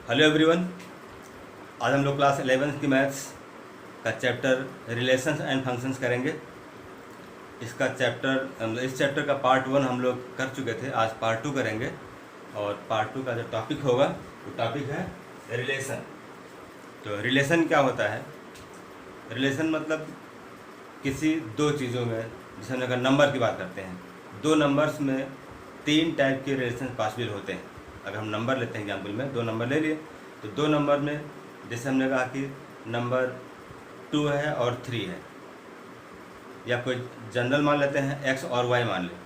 Hello everyone. आज हम लोग क्लास 11th की मैथ्स का चैप्टर रिलेशंस एंड फंक्शंस करेंगे। इस चैप्टर का पार्ट 1 हम लोग कर चुके थे। आज पार्ट 2 करेंगे और पार्ट 2 का जो टॉपिक होगा वो टॉपिक है रिलेशन। तो रिलेशन क्या होता है? रिलेशन मतलब किसी दो चीज़ों में, जैसे हम अगर नंबर की बात करते हैं, दो नंबर्स में 3 टाइप के रिलेशन पॉसिबल होते हैं। अगर हम नंबर लेते हैं, एग्जाम्पल में 2 नंबर ले लिए, तो 2 नंबर में जैसे हमने कहा कि नंबर 2 है और 3 है, या कोई जनरल मान लेते हैं x और y मान लें,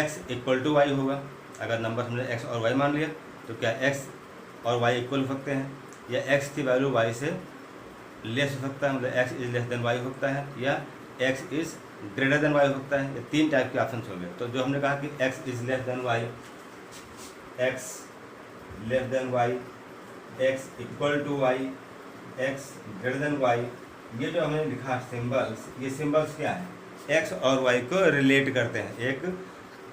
x इक्वल टू वाई होगा। अगर नंबर हमने x और y मान लिया तो क्या x और y इक्वल हो सकते हैं, या x की वैल्यू y से लेस हो सकता है, मतलब x is less than y हो सकता है, या x is greater than y हो सकता है। ये 3 टाइप के ऑप्शन हो गए। तो जो हमने कहा कि x is less than y, x less than y, x equal to y, x greater than y, ये जो हमने लिखा सिंबल्स, ये सिंबल्स क्या है? x और y को रिलेट करते हैं, एक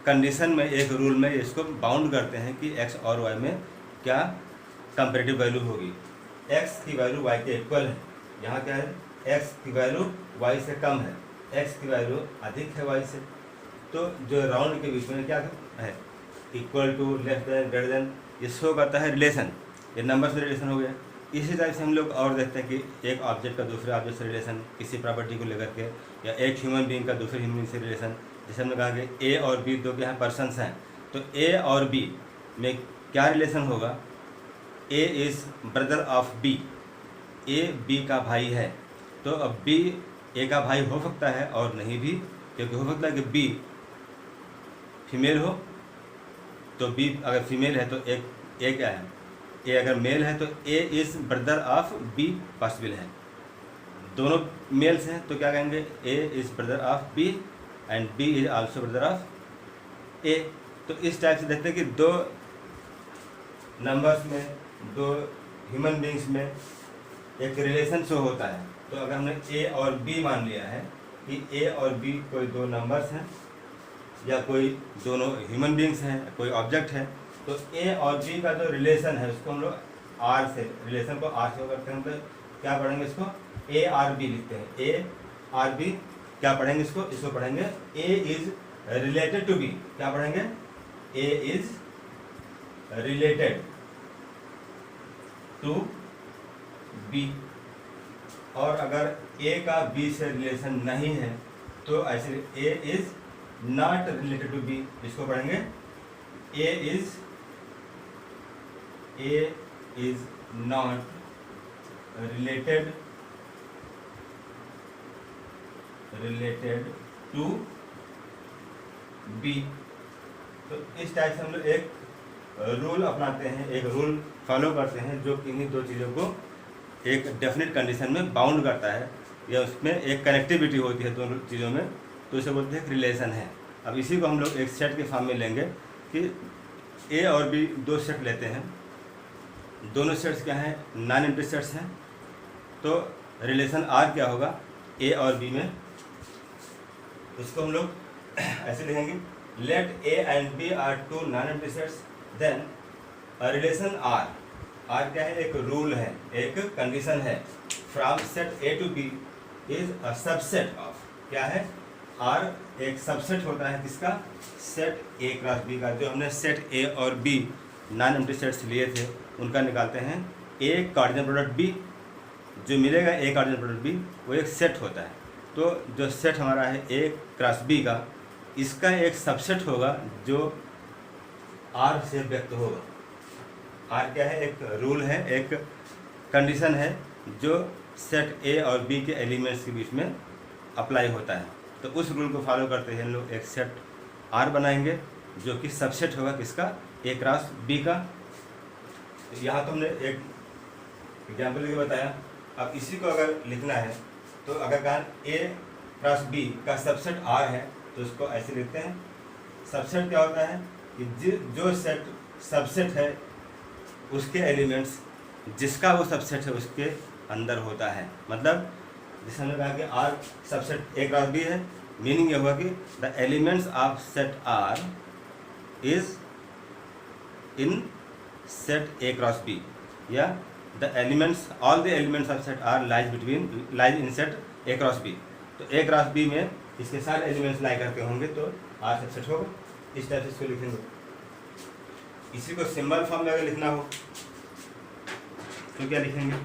कंडीशन में, एक रूल में इसको बाउंड करते हैं कि x और y में क्या कंपेरेटिव वैल्यू होगी। x की वैल्यू y के इक्वल है, यहाँ क्या है? x की वैल्यू y से कम है, x की वैल्यू अधिक है y से। तो जो राउंड के बीच में क्या है? Equal to, less than, greater than, ये शो करता है रिलेशन। ये नंबर से रिलेशन हो गया। इसी टाइप से हम लोग और देखते हैं कि एक ऑब्जेक्ट का दूसरे ऑब्जेक्ट से रिलेशन, किसी प्रॉपर्टी को लेकर के, या एक ह्यूमन बीइंग का दूसरे ह्यूमन बीइंग से रिलेशन। जैसे हमने कहा कि ए और बी दो के यहाँ पर्सनस हैं, तो ए और बी में क्या रिलेशन होगा? A is brother of B, A B का भाई है। तो अब बी ए का भाई हो सकता है और नहीं भी, क्योंकि हो सकता है कि बी फीमेल हो, तो बी अगर फीमेल है तो एक ए क्या है? ए अगर मेल है तो A is brother of B possible है। दोनों मेल्स हैं तो क्या कहेंगे? A is brother of B and B is also brother of A. तो इस टाइप से देखते हैं कि दो नंबर्स में, दो ह्यूमन बींग्स में एक रिलेशन शो होता है। तो अगर हमने ए और बी मान लिया है कि ए और बी कोई दो नंबर्स हैं, या कोई दोनों ह्यूमन बींग्स हैं, कोई ऑब्जेक्ट है, तो ए और बी का जो रिलेशन है उसको हम लोग आर से, रिलेशन को आर से करते हैं। मतलब क्या पढ़ेंगे इसको? ए आर बी लिखते हैं। ए आर बी क्या पढ़ेंगे इसको पढ़ेंगे A is related to B. क्या पढ़ेंगे? A is related to B. और अगर ए का बी से रिलेशन नहीं है तो ऐसे A is not related to B, इसको पढ़ेंगे A is not related to B. तो इस टाइप से हम लोग एक रूल अपनाते हैं, एक रूल फॉलो करते हैं जो इन्हीं दो चीज़ों को एक डेफिनेट कंडीशन में बाउंड करता है, या उसमें एक कनेक्टिविटी होती है दोनों चीज़ों में, तो इसे बोलते हैं रिलेशन है। अब इसी को हम लोग एक सेट के फॉर्म में लेंगे कि ए और बी दो सेट लेते हैं, दोनों सेट्स क्या हैं? नॉन एम्प्टी सेट्स हैं। तो रिलेशन आर क्या होगा ए और बी में? इसको हम लोग ऐसे लिखेंगे, let A and B are two non empty sets, then relation R, R क्या है? एक रूल है, एक कंडीशन है, from set A to B is a subset of, क्या है? आर एक सबसेट होता है किसका? सेट ए क्रॉस बी का। जो हमने सेट ए और बी नॉन एम्प्टी सेट्स लिए थे उनका निकालते हैं ए कार्डिनल प्रोडक्ट बी। जो मिलेगा ए कार्डिनल प्रोडक्ट बी वो एक सेट होता है। तो जो सेट हमारा है ए क्रॉस बी का, इसका एक सबसेट होगा जो आर से व्यक्त होगा। आर क्या है? एक रूल है, एक कंडीशन है जो सेट ए और बी के एलिमेंट्स के बीच में अप्लाई होता है। तो उस रूल को फॉलो करते हैं हम लोग एक सेट आर बनाएंगे जो कि सबसेट होगा किसका? ए क्रॉस बी का। तो यहाँ तो हमने एक एग्जाम्पल लेके बताया। अब इसी को अगर लिखना है तो अगर कहा ए क्रॉस बी का सबसेट आर है तो उसको ऐसे लिखते हैं। सबसेट क्या होता है कि जो सेट सबसेट है उसके एलिमेंट्स जिसका वो सबसेट है उसके अंदर होता है। मतलब जैसे हमने कहा कि R subset A cross B है, मीनिंग ये हुआ कि the elements of set R is in set A cross B, या the elements all the elements of set R lies in set A cross B. तो A cross B में इसके सारे elements लाई करते होंगे तो आर सबसेट होगा। इस टाइप से इसको लिखेंगे। इसी को सिंबल फॉर्म में अगर लिखना हो तो क्या लिखेंगे?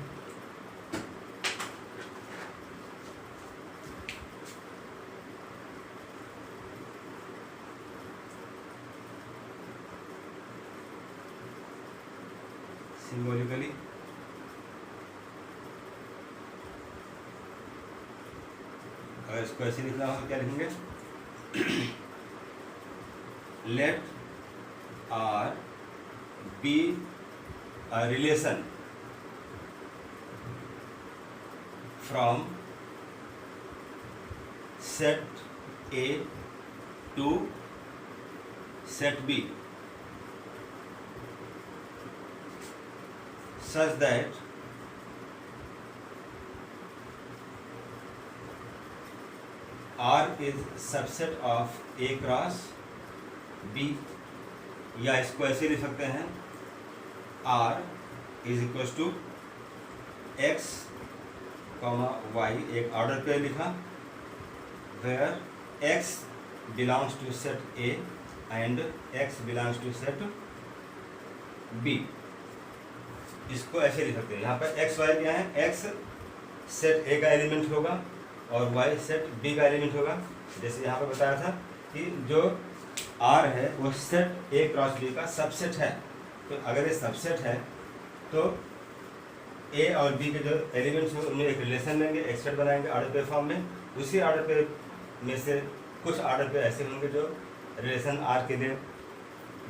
सिंबॉलिकली अगर इसको ऐसे लिखना हो तो क्या लिखेंगे? Let R be a relation from set A to set B such that R is subset of A cross B, या इसको ऐसे लिख सकते हैं R is equals to X, Y, एक ऑर्डर पे लिखा, where X belongs to set A and X belongs to set B। इसको ऐसे लिख सकते हैं। यहाँ पर एक्स वाई क्या है? एक्स सेट ए का एलिमेंट होगा और वाई सेट बी का एलिमेंट होगा। जैसे यहाँ पर बताया था कि जो आर है वो सेट ए क्रॉस बी का सबसेट है। तो अगर ये सबसेट है तो ए और बी के जो एलिमेंट्स हैं उनमें एक रिलेशन लेंगे, एक सेट बनाएंगे ऑर्डर पे फॉर्म में। उसी ऑर्डर पे में से कुछ ऑर्डर पे ऐसे होंगे जो रिलेशन आर के लिए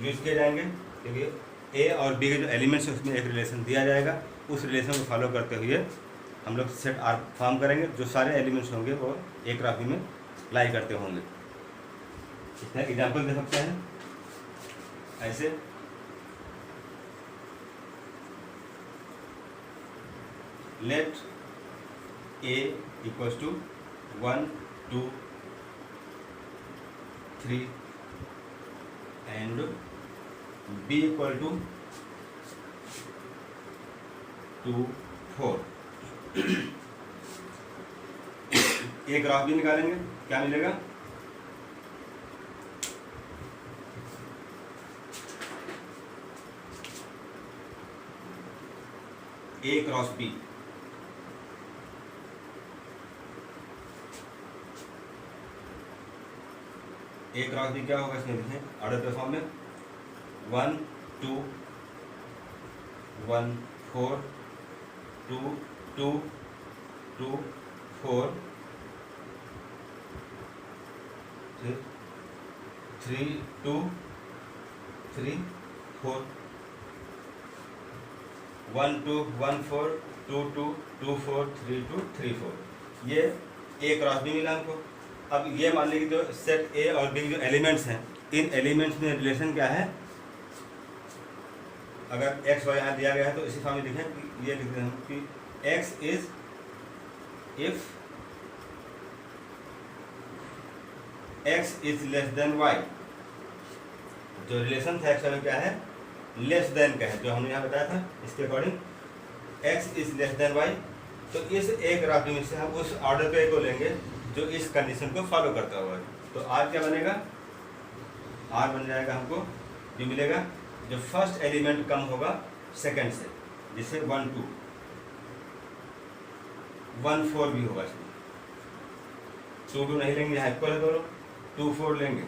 यूज किए जाएंगे, क्योंकि ए और बी के जो एलिमेंट्स हैं उसमें एक रिलेशन दिया जाएगा। उस रिलेशन को फॉलो करते हुए हम लोग सेट आर फॉर्म करेंगे। जो सारे एलिमेंट्स होंगे वो ए क्रॉस बी में लाई करते होंगे। इसका एग्जाम्पल दे सकते हैं ऐसे। Let A equals to 1 2 3 and B equal to 2 4। एक ग्राफ भी निकालेंगे, क्या मिलेगा? A cross B। A cross B क्या होगा इसमें देखें ऑर्डर पे फॉर्म में 1 2 1 4 2 2 2 4 3 2 3 4 1 2 1 4 2 2 2 4 3 2 3 4। ये ए क्रॉस बी मिला हमको। अब ये मान लीजिए जो सेट ए और बी के जो एलिमेंट्स हैं, इन एलिमेंट्स में रिलेशन क्या है? अगर एक्स वाई यहाँ दिया गया है तो इसी फॉर्म में लिखें कि ये लिखते हैं कि X is if X is less than Y. जो रिलेशन था एक्स वाई में क्या है? लेस देन का है, जो हमने यहाँ बताया था। इसके according X is less than Y. तो इस एक ग्राफ में से हम उस ऑर्डर पे को लेंगे जो इस कंडीशन को फॉलो करता हुआ है। तो आर क्या बनेगा? आर बन जाएगा हमको जो मिलेगा जो फर्स्ट एलिमेंट कम होगा सेकंड से, जिससे 1 2 1 4 भी होगा इसमें। 2 2 नहीं लेंगे, यहाँ इक्वल है दोनों। 2 4 लेंगे,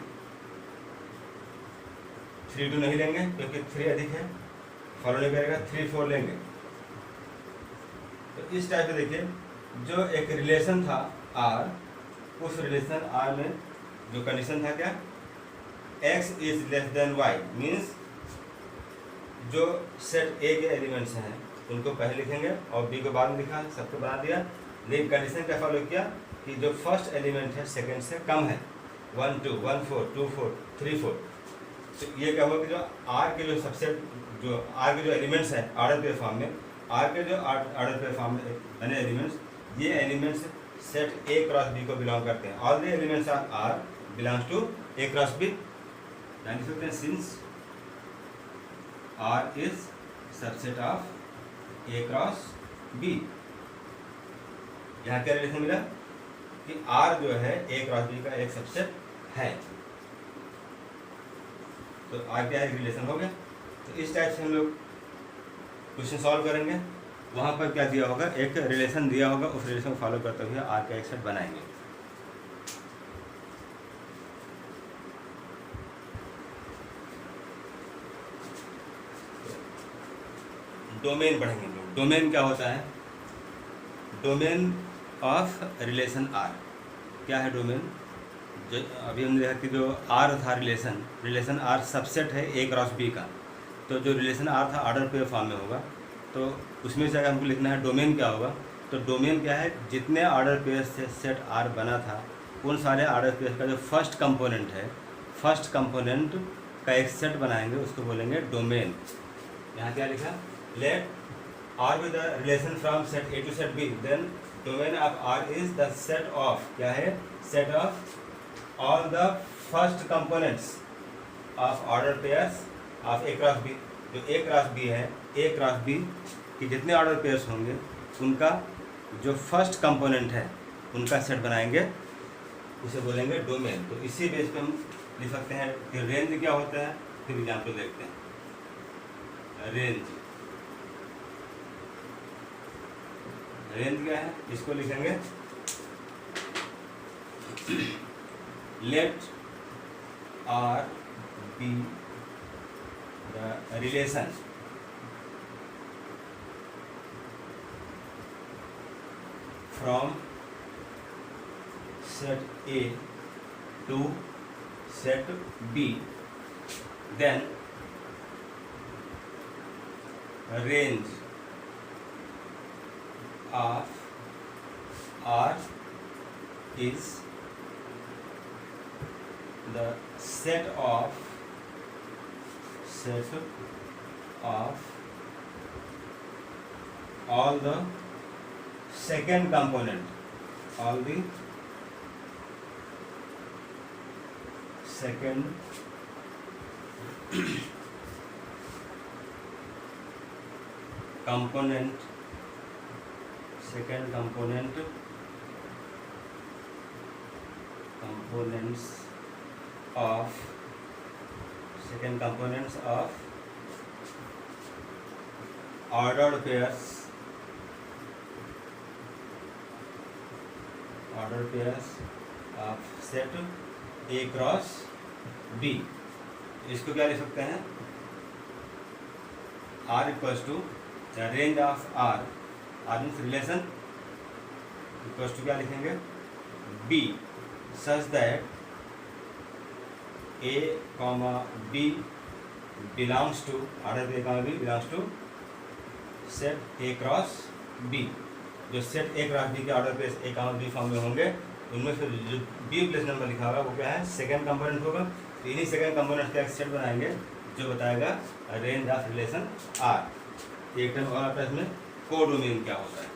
3 2 नहीं लेंगे क्योंकि 3 अधिक है, फॉलो नहीं करेगा। 3 4 लेंगे। तो इस टाइप से देखिए जो एक रिलेशन था आर, उस रिलेशन आर में जो कंडीशन था क्या? X is less than Y means जो सेट ए के एलिमेंट्स हैं उनको पहले लिखेंगे और बी को बाद में लिखा, सबको बना दिया। लेकिन कंडीशन क्या फॉलो किया कि जो फर्स्ट एलिमेंट है सेकंड से कम है, 1 2 1 4 2 4 3 4। तो ये क्या होगा कि जो आर के जो सबसेट, जो आर के जो एलिमेंट्स हैं ऑर्डर पे फॉर्म में, आर के जो ऑर्डर पे फॉर्म में यानी एलिमेंट्स, ये elements set A cross B को बिलोंग करते हैं। All the elements of R belongs to A cross B. यानी सकते हैं since R is subset of A cross B. यहाँ क्या रिलेशन मिला कि आर जो है ए क्रॉस बी का एक सबसेट है, तो आर क्या है, रिलेशन हो गया। तो इस टाइप से हम लोग क्वेश्चन सॉल्व करेंगे। वहाँ पर क्या दिया होगा, एक रिलेशन दिया होगा, उस रिलेशन को फॉलो करते हुए आर का एक सेट बनाएंगे। डोमेन पढ़ेंगे लोग। डोमेन क्या होता है, डोमेन ऑफ रिलेशन आर। क्या है डोमेन, जो अभी हमने देखा कि जो आर था रिलेशन आर सबसेट है ए क्रॉस बी का, तो जो रिलेशन आर था ऑर्डर पेयर फॉर्म में होगा, तो उसमें से अगर हमको लिखना है डोमेन क्या होगा, तो डोमेन क्या है, जितने ऑर्डर पेयर से सेट आर बना था उन सारे ऑर्डर पेयर का जो फर्स्ट कंपोनेंट है, फर्स्ट कंपोनेंट का एक सेट बनाएंगे, उसको बोलेंगे डोमेन। यहाँ क्या लिखा, let R with the relation from set A to set B, then domain of R is the set of, क्या है, set of all the first components of order pairs of A cross B. जो A cross B है, ए cross B के जितने order pairs होंगे उनका जो first component है उनका सेट बनाएंगे, उसे बोलेंगे डोमेन। तो इसी बेस पे हम लिख सकते हैं कि रेंज क्या होता है। फिर एग्जाम्पल देखते हैं। रेंज क्या है, इसको लिखेंगे let R be the relation from set A to set B, then range of R is the set of all the second component, all the second component, second components of ordered pairs of set A cross B। इसको क्या लिख सकते हैं, R equals to the range of R means relation equals to क्या लिखेंगे, B such that A comma B belongs to, order pair comma B belongs to set A cross B। जो set A cross B के order pair A comma B form में होंगे, उनमें फिर जो B place number लिखा होगा वो क्या है, सेकेंड कंपोनेंट होगा। तो इन्हीं सेकेंड कंपोनेंट का एक सेट बनाएंगे जो बताएगा रेंज ऑफ रिलेशन आर। एक टर्म और आता है इसमें, कोडोमेन क्या होता है।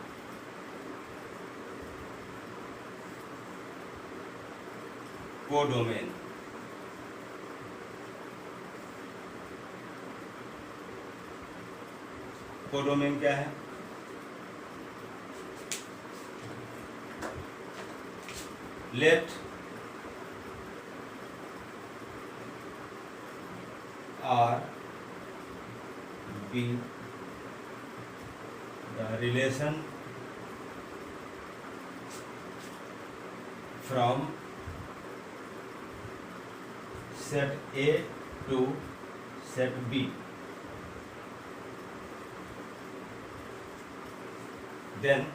कोडोमेन कोडोमेन क्या है, let R be the relation from set A to set B, then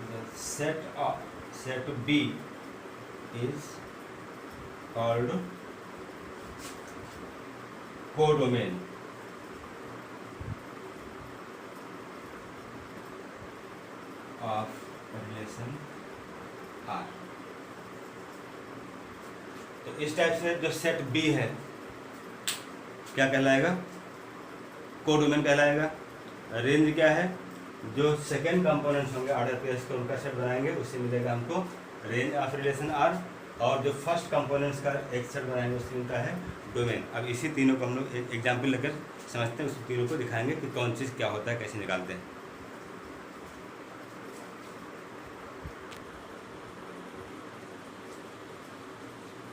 the set B is called codomain। of relation R। तो इस टाइप से जो सेट B है क्या कहलाएगा, कोडोमेन कहलाएगा। रेंज क्या है, जो सेकेंड कंपोनेंट्स होंगे ऑर्डर पेयर्स के उनका सेट बनाएंगे, उससे मिलेगा हमको रेंज ऑफ रिलेशन आर। और जो फर्स्ट कंपोनेंट्स का एक सेट बनाएंगे उसकी उनका है डोमेन। अब इसी तीनों को हम लोग एक एग्जाम्पल लेकर समझते हैं, उस तीनों को दिखाएंगे कि कौन चीज़ क्या होता है, कैसे निकालते हैं।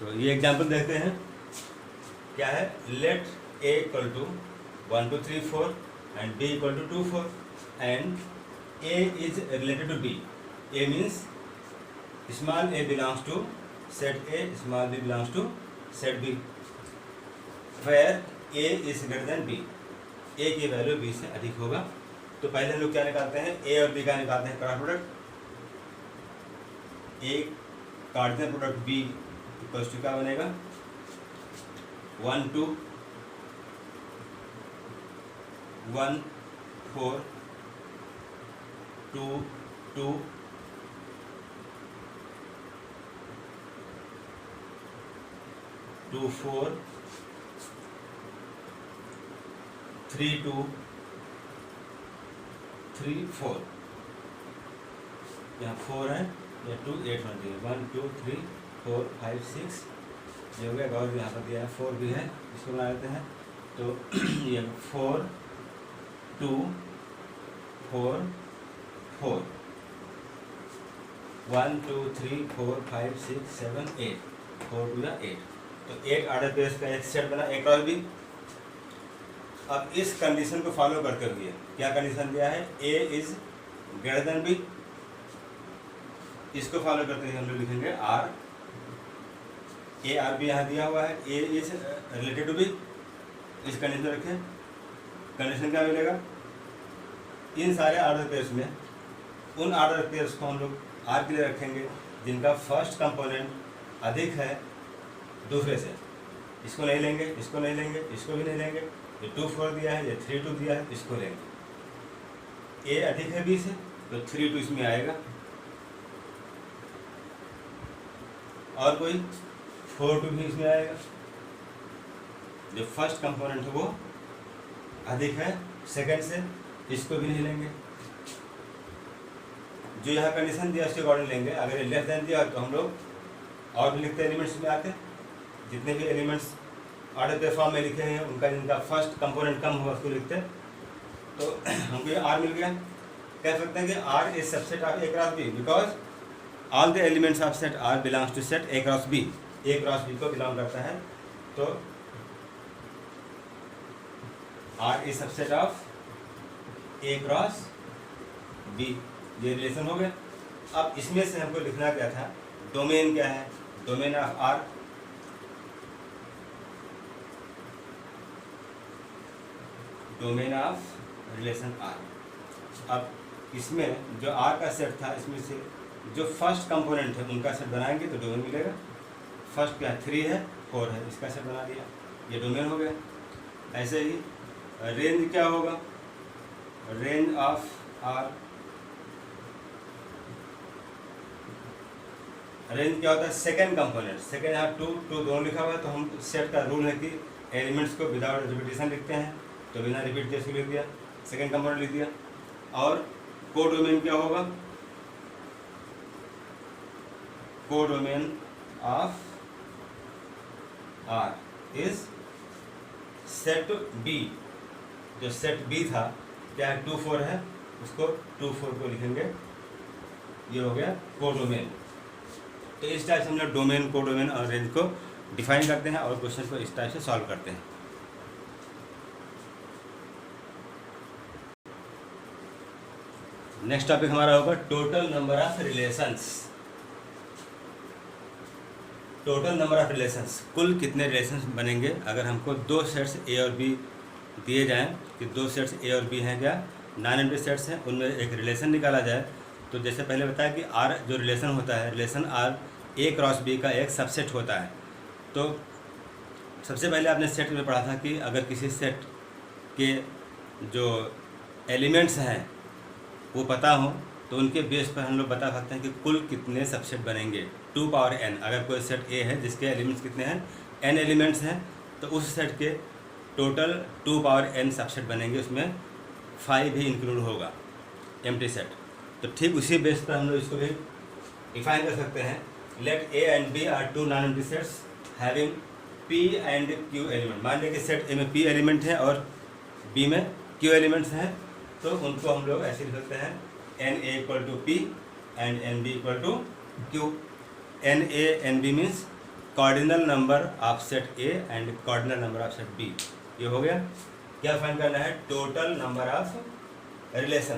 तो ये एग्जाम्पल देखते हैं, क्या है, let a equal to 1 2 3 4 and b equal to 2 4 and a is related to b। a means small a belongs to set a, small b belongs to set b, where a is greater than b, a की value b से अधिक होगा। तो पहले हम लोग क्या निकालते हैं, a और b का निकालते हैं क्रॉस प्रोडक्ट। a काटते हैं प्रोडक्ट b इक्वल्स टू क्या बनेगा, 1 2 1 4 2 2 2 4 3 2 3 4, यहाँ 4 है, या 2 8 बनती है, 1 2 3 4 5 6 ये हो गया। और यहाँ पर दिया है 4 भी है, इसको बना लेते हैं। तो ये 4 2 4 4 1 2 3 4 5 6 7 8 4 2 8, तो 8 ऑर्डर पेयर्स का एक सेट बना, एक और भी। अब इस कंडीशन को फॉलो करते हुए क्या कंडीशन दिया है, a is greater than b, इसको फॉलो करते हुए हम लोग लिखेंगे r, a r b यहाँ दिया हुआ है, a is related to b, इस कंडीशन रखें। कंडीशन क्या मिलेगा, इन सारे ऑर्डर पेयर्स में उन ऑर्डर पेयर्स को हम लोग r के लिए रखेंगे जिनका फर्स्ट कंपोनेंट अधिक है दूसरे से। इसको नहीं लेंगे, इसको नहीं लेंगे, इसको भी नहीं लेंगे। ये 2 4 दिया है, ये 3 2 दिया है, इसको लेंगे। a अधिक है b से तो 3 2 इसमें आएगा, और कोई 4 2 भी इसमें आएगा। जो फर्स्ट कंपोनेंट है वो अधिक है सेकंड से, इसको भी नहीं लेंगे। जो यहाँ कंडीशन दिया उसके अकॉर्डिंग लेंगे। अगर ये लेस देन दिया तो हम लोग और भी लिखते हैं एलिमेंट्स में आके, जितने भी एलिमेंट्स ऑर्डर पे फॉर्म में लिखे हैं उनका जिनका फर्स्ट कंपोनेंट कम होगा उसको लिखते हैं। तो हमको ये आर मिल गया। कह सकते हैं कि R is subset of A cross B because all the elements of set R belongs to set A cross B, A cross B को बिलोंग करता है। तो R is subset of A cross B, ये relation हो गया। अब इसमें से हमको लिखना क्या था, डोमेन क्या है, domain of R, domain of relation R. अब इसमें जो आर का सेट था, इसमें से जो फर्स्ट कंपोनेंट है उनका सेट बनाएंगे तो डोमेन मिलेगा। फर्स्ट क्या 3 है 4 है, इसका सेट बना दिया, ये डोमेन हो गया। ऐसे ही रेंज क्या होगा, रेंज ऑफ आर, रेंज क्या होता है, सेकेंड कंपोनेंट। सेकेंड यहाँ 2 2 दोनों लिखा हुआ है, तो हम सेट का रूल है कि एलिमेंट्स को विदाउट रिपीटेशन लिखते हैं, तो बिना रिपीट किए इसको लिख दिया, सेकेंड कंपोनेंट लिख दिया। और कोडोमेन क्या होगा, codomain of R is set B. जो सेट बी था क्या है 2 4 है, उसको 2 4 को लिखेंगे, ये हो गया कोडोमेन। तो इस टाइप से हम लोग डोमेन, कोडोमेन और रेंज को डिफाइन करते हैं और क्वेश्चन को इस टाइप से सॉल्व करते हैं। नेक्स्ट टॉपिक हमारा होगा total number of relations. Total number of relations, कुल कितने रिलेशंस बनेंगे अगर हमको दो सेट्स ए और बी दिए जाएं कि दो सेट्स ए और बी हैं, क्या नॉन एम्प्टी सेट्स हैं, उनमें एक रिलेशन निकाला जाए। तो जैसे पहले बताया कि आर जो रिलेशन होता है, relation R A cross B का एक सबसेट होता है। तो सबसे पहले आपने सेट में पढ़ा था कि अगर किसी सेट के जो एलिमेंट्स हैं वो पता हो तो उनके बेस पर हम लोग बता सकते हैं कि कुल कितने सबसेट बनेंगे, 2 पावर n। अगर कोई सेट ए है जिसके एलिमेंट्स कितने हैं, n एलिमेंट्स हैं, तो उस सेट के टोटल 2 पावर n सबसेट बनेंगे, उसमें 5 भी इंक्लूड होगा, एम्प्टी सेट। तो ठीक उसी बेस पर हम लोग इसको भी डिफाइन कर सकते हैं let A and B are two non empty sets having P and Q element. मान लिया कि सेट ए में पी एलिमेंट है और बी में क्यू एलिमेंट्स हैं, तो उनको हम लोग ऐसे लिख सकते हैं n A equal to p and n B equal to q. N A n B means cardinal number of set A and cardinal number of set B. ये हो गया। क्या फाइंड करना है? Total number of relation.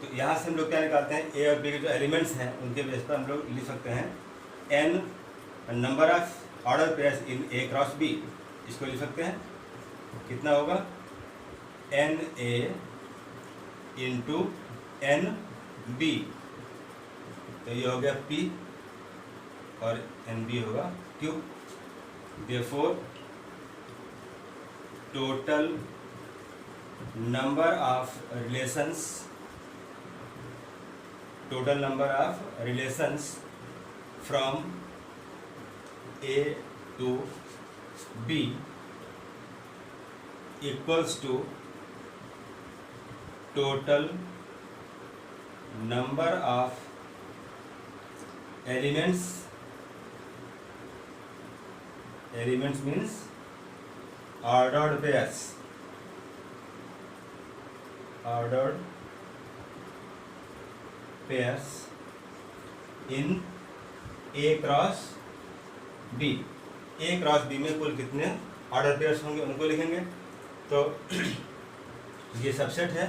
तो यहाँ से हम लोग क्या निकालते हैं? ए और बी के जो एलिमेंट्स हैं उनके बेस पर हम लोग लिख सकते हैं n number of order pairs in A cross B. इसको लिख सकते हैं कितना होगा? N A into n B. तो ये हो गया पी और एन बी होगा q. Therefore total number of relations from A to B equals to total number of elements means ordered pairs in A cross B। A cross B में कुल कितने order pairs होंगे उनको लिखेंगे। तो ये सबसेट है,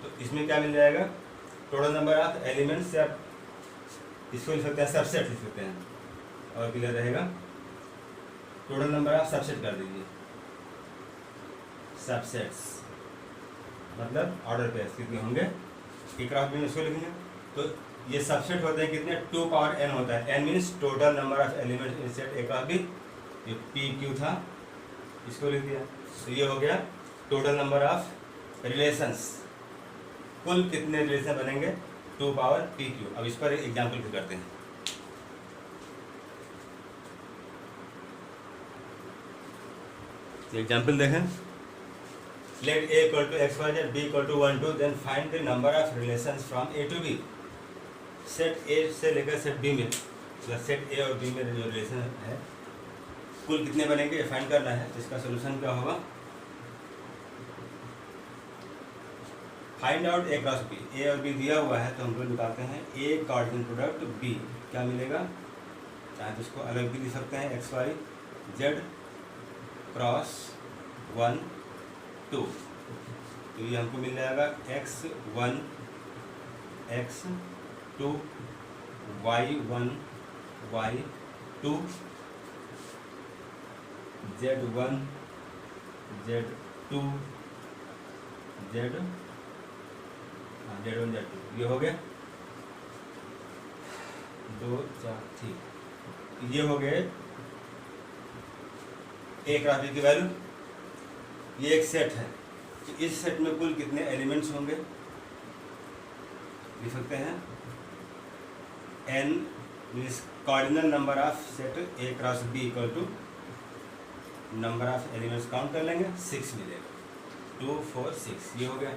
तो इसमें क्या मिल जाएगा? टोटल नंबर ऑफ एलिमेंट्स, या इसको लिख सकते हैं सबसेट लिख सकते हैं, और क्लियर रहेगा। टोटल नंबर ऑफ सबसेट कर दीजिए। सबसेट्स मतलब ऑर्डर पेयर्स कितने होंगे? ए क्रॉस बी में इसको लिखेंगे। तो ये सबसेट होते हैं कितने? 2 पावर n होता है। n means total number of elements in set A cross B. ये पी क्यू था, इसको लिख दिया। तो ये हो गया टोटल नंबर ऑफ रिलेशंस। कुल कितने रिलेशन बनेंगे? 2 पावर पी क्यू। अब इस पर एक एग्जाम्पल करते हैं। एग्जाम्पल देखें। Let A equal to x y z B equal to 1 2, then find the number of relations from A to B. Set A से लेकर सेट बी में, सेट ए और बी में जो रिलेशन है कुल कितने बनेंगे फाइंड करना है। तो इसका सोल्यूशन क्या होगा? फाइंड आउट ए क्रॉस बी। ए और बी दिया हुआ है तो हम लोग निकालते हैं ए कार्डिनल प्रोडक्ट बी। क्या मिलेगा? चाहे तो इसको अलग भी लिख सकते हैं, एक्स वाई जेड क्रॉस 1 2। तो ये हमको मिल जाएगा x1 x2 y1 y2 z1 z2 z1 z2। ये हो गया 2 4 ठीक। ये हो गए ए क्रॉस बी की वैल्यू। ये एक सेट है, तो इस सेट में कुल कितने एलिमेंट्स होंगे लिख सकते हैं। n means cardinal number of set A cross B equal to number of elements count कर लेंगे, 6 मिलेगा। 2 4 6 ये हो गया।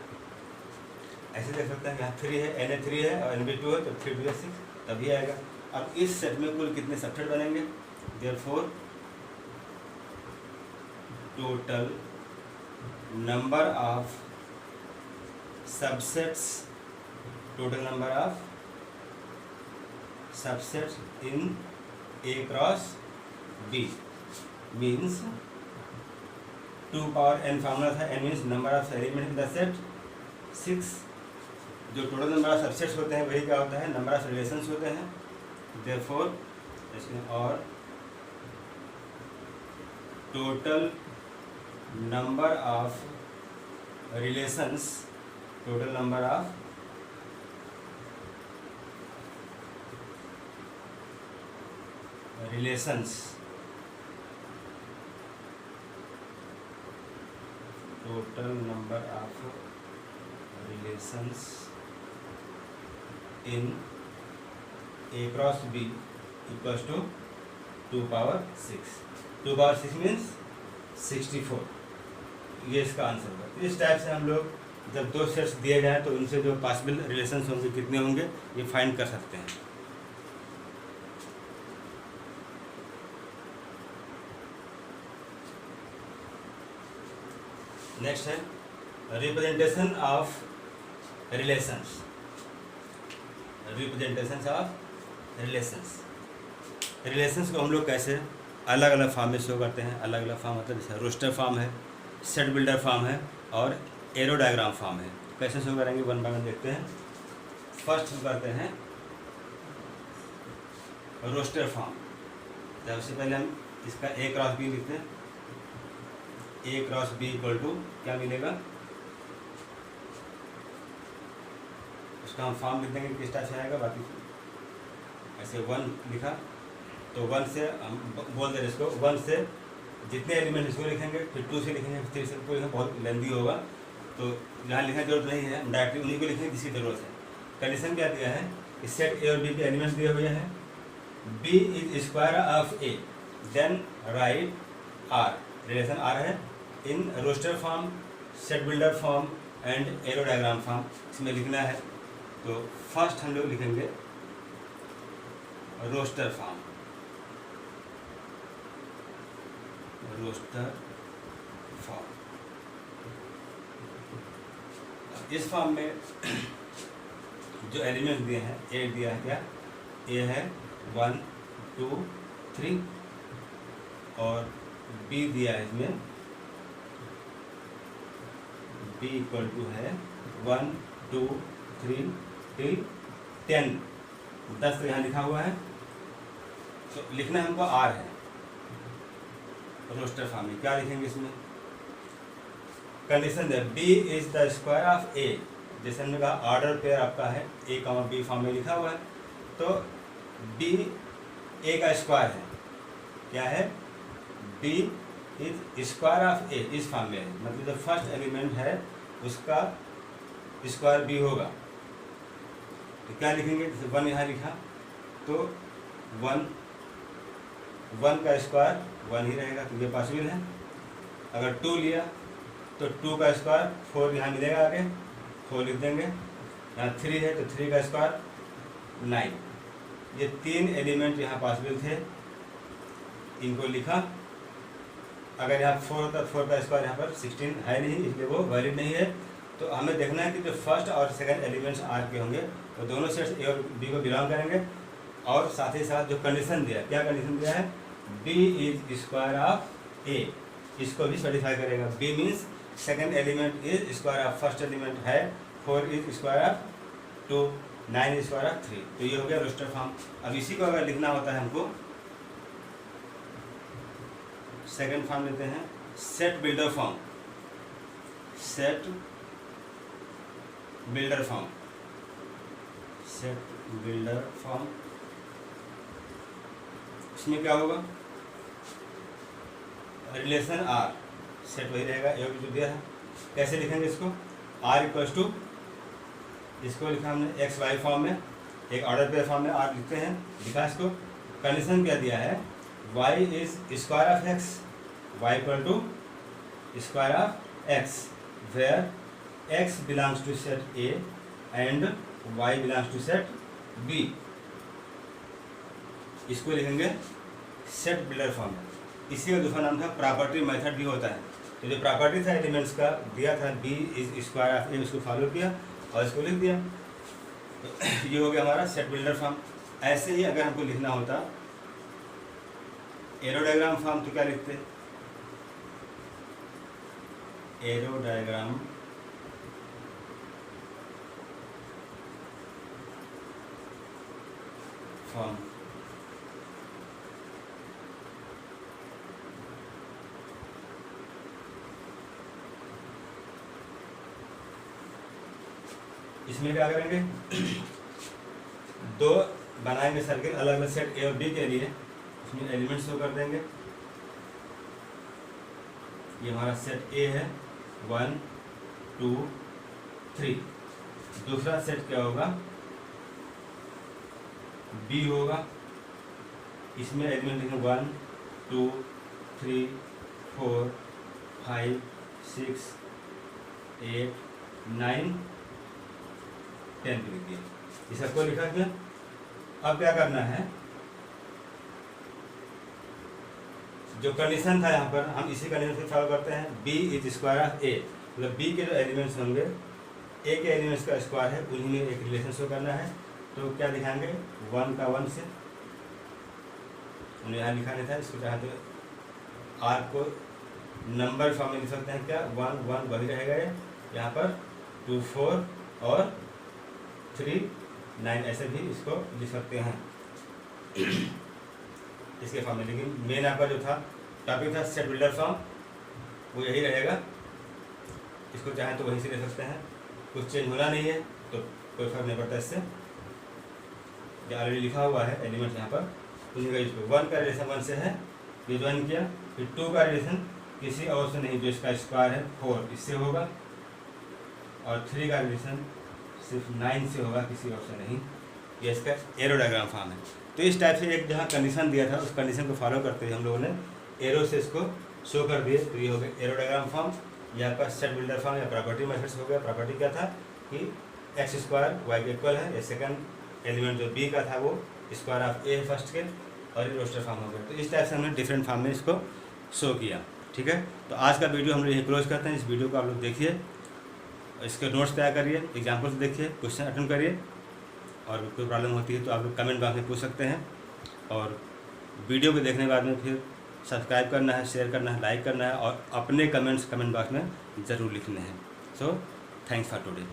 ऐसे देख सकते हैं यहाँ 3 है, na 3 है और nb 2 है, तो 3 2 6 तभी आएगा। अब इस सेट में कुल कितने सबसेट बनेंगे? Therefore total number of subsets in A cross B means 2 power n formula था। n means number of element in the set 6। जो टोटल नंबर ऑफ सबसेट्स होते हैं वही क्या होता है? नंबर ऑफ रिलेशंस होते हैं। देयरफॉर इसमें और total number of relations in A cross B equals to 2 power 6। 2 power 6 means 64। ये इसका आंसर होगा। इस टाइप से हम लोग जब दो सेट्स दिए जाए तो उनसे जो पॉसिबल रिलेशंस होंगे कितने होंगे ये फाइंड कर सकते हैं। नेक्स्ट है representation of relations. Representation of relations, relations को हम लोग कैसे अलग अलग फॉर्म में शो करते हैं। अलग अलग फॉर्म मतलब जैसे रोस्टर फॉर्म है, सेट बिल्डर फॉर्म है और एरो डायग्राम फॉर्म है। कैसे शो करेंगे वन बाय वन देखते हैं। फर्स्ट हम करते हैं रोस्टर फॉर्म। सबसे पहले हम इसका ए क्रॉस बी लिखते हैं। ए क्रॉस बी इक्वल टू क्या मिलेगा, उसका हम फॉर्म लिख देंगे किस टाइप से आएगा। बाकी ऐसे वन लिखा तो वन से हम बोल दे रहे इसको, वन से जितने एलिमेंट इसको लिखेंगे, फिर टू से लिखेंगे, फिर थ्री से लिखेंगे, बहुत लेंदी होगा तो यहाँ लिखने की जरूरत नहीं है, हम डायरेक्टली उन्हीं को लिखेंगे जिसकी ज़रूरत है। कंडीशन क्या दिया है, इस सेट ए और बी के एलिमेंट्स दिए हुए हैं। B is square of A then right R, relation R है in roster form, set builder form and arrow diagram form, इसमें लिखना है। तो फर्स्ट हम लोग लिखेंगे रोस्टर फॉर्म। रोस्टर फॉर्म, इस फॉर्म में जो एलिमेंट दिए हैं, ए दिया है क्या, ए है 1 2 3 और बी दिया है इसमें, बी इक्वल टू है 1 2 3 till 10, 10 तो यहाँ लिखा हुआ है। तो लिखना हमको आर है रोस्टर फॉर्म में। क्या लिखेंगे इसमें, कंडीशन है B is the square of A, जैसे हमने कहा ऑर्डर पेयर आपका है ए कॉमा बी फॉर्म में लिखा हुआ है। तो बी ए का स्क्वायर है, क्या है, बी इज स्क्वायर ऑफ ए इस फॉर्म में है, मतलब जो फर्स्ट एलिमेंट है उसका स्क्वायर बी होगा। तो क्या लिखेंगे, जैसे वन यहाँ लिखा तो वन का स्क्वायर वन ही रहेगा, तो ये पॉसिबल है। अगर 2 लिया तो 2 का स्क्वायर 4 यहाँ मिलेगा, आगे 4 लिख देंगे। यहाँ 3 है तो 3 का स्क्वायर 9। ये 3 एलिमेंट यहाँ पॉसिबल थे, इनको लिखा। अगर यहाँ 4 होता तो 4 का स्क्वायर यहाँ पर 16 है नहीं, इसलिए वो वैलिड नहीं है। तो हमें देखना है कि जो फर्स्ट और सेकंड एलिमेंट्स आर के होंगे तो दोनों सेट्स ए और बी को बिलोंग करेंगे। और साथ ही साथ जो कंडीशन दिया है, क्या कंडीशन दिया है, B is square of a, इसको भी सर्टिफाई करेगा। B means second element is square of first element है, 4 is square of 2, 9 is square of 3। तो ये हो गया रोस्टर फॉर्म। अब इसी को अगर लिखना होता है हमको, सेकंड फॉर्म लेते हैं set builder form. Set builder form, set builder form, इसमें क्या होगा, रिलेशन आर, सेट वही रहेगा ए जो दिया है। कैसे लिखेंगे इसको, आर इक्वल्स टू, इसको लिखा हमने एक्स वाई फॉर्म में, एक ऑर्डर पेयर फॉर्म में आर लिखते हैं, लिखा इसको। कंडीशन क्या दिया है, y is square of x, y equal to square of x, where x belongs to set A and y belongs to set B। इसको लिखेंगे सेट बिल्डर फॉर्म। इसी का दूसरा नाम था प्रॉपर्टी मेथड भी होता है। तो जो प्रॉपर्टी था एलिमेंट्स का दिया था, बी इज स्क्वायर ऑफ ए, उसको फॉलो किया और इसको लिख दिया। तो ये हो गया हमारा सेट बिल्डर फॉर्म। ऐसे ही अगर हमको लिखना होता एरो डायग्राम फॉर्म, तो क्या लिखते, एरो डायग्राम फॉर्म। इसमें क्या करेंगे, 2 बनाएंगे सर्किल अलग अलग सेट ए और बी के लिए, इसमें एलिमेंट्स शो कर देंगे। ये हमारा सेट ए है 1 2 3। दूसरा सेट क्या होगा, बी होगा, इसमें एलिमेंट लिखेंगे 1 2 3 4 5 6 8 9 10 पे लिख दिया। इस सबको लिखा गया। अब क्या करना है, जो कंडीशन था यहाँ पर हम इसी कंडीशन से सॉल्व करते हैं। b is square of a, मतलब b के जो एलिमेंट्स होंगे a के एलिमेंट्स का स्क्वायर है, उन्हीं में एक रिलेशन शो करना है। तो क्या दिखाएंगे, 1 का 1 से, उन्हें यहाँ लिखा नहीं था, इसको चाहते r को नंबर फॉर्म में लिख सकते हैं। क्या 1 1 वही रहेगा, यहाँ पर 2 4 और 3 9 ऐसे भी इसको लिख सकते हैं इसके फॉर्म में। लेकिन मेन यहाँ पर जो था टॉपिक था सेट बिल्डर फॉर्म, वो यही रहेगा। इसको चाहें तो वहीं से ले सकते हैं, कुछ चेंज होना नहीं है तो कोई फर्क नहीं पड़ता इससे। जो ऑलरेडी लिखा हुआ है एलिमेंट्स यहाँ पर, उसी का इसको 1 का रिलेशन 1 से है, ये ज्वाइन किया। फिर 2 का रिलेशन किसी और से नहीं, जो इसका स्क्वायर है 4, इससे होगा। और 3 का रिलेशन सिर्फ 9 से होगा, किसी और से नहीं। ये इसका एरो डायग्राम फॉर्म है। तो इस टाइप से एक जहाँ कंडीशन दिया था, उस कंडीशन को फॉलो करते हुए हम लोगों ने एरो से इसको शो कर दिए। तो ये हो गया एरो डायग्राम फॉर्म। यहाँ पर सेट बिल्डर फॉर्म या प्रॉपर्टी मेथड्स हो गया। प्रॉपर्टी क्या था कि एक्स स्क्वायर वाई के इक्वल है। ये सेकंड एलिमेंट जो बी का था वो स्क्वायर ऑफ ए है फर्स्ट के, और ये रोस्टर फॉर्म हो गया। तो इस टाइप से हमने डिफरेंट फॉर्म में इसको शो किया। ठीक है, तो आज का वीडियो हम लोग यही क्लोज करते हैं। इस वीडियो को आप लोग देखिए, इसके नोट्स तैयार करिए, एग्जाम्पल्स देखिए, क्वेश्चन अटेंड करिए, और कोई प्रॉब्लम होती है तो आप लोग कमेंट बॉक्स में पूछ सकते हैं। और वीडियो को देखने के बाद में फिर सब्सक्राइब करना है, शेयर करना है, लाइक करना है, और अपने कमेंट्स कमेंट बॉक्स में ज़रूर लिखने हैं। So thanks for today.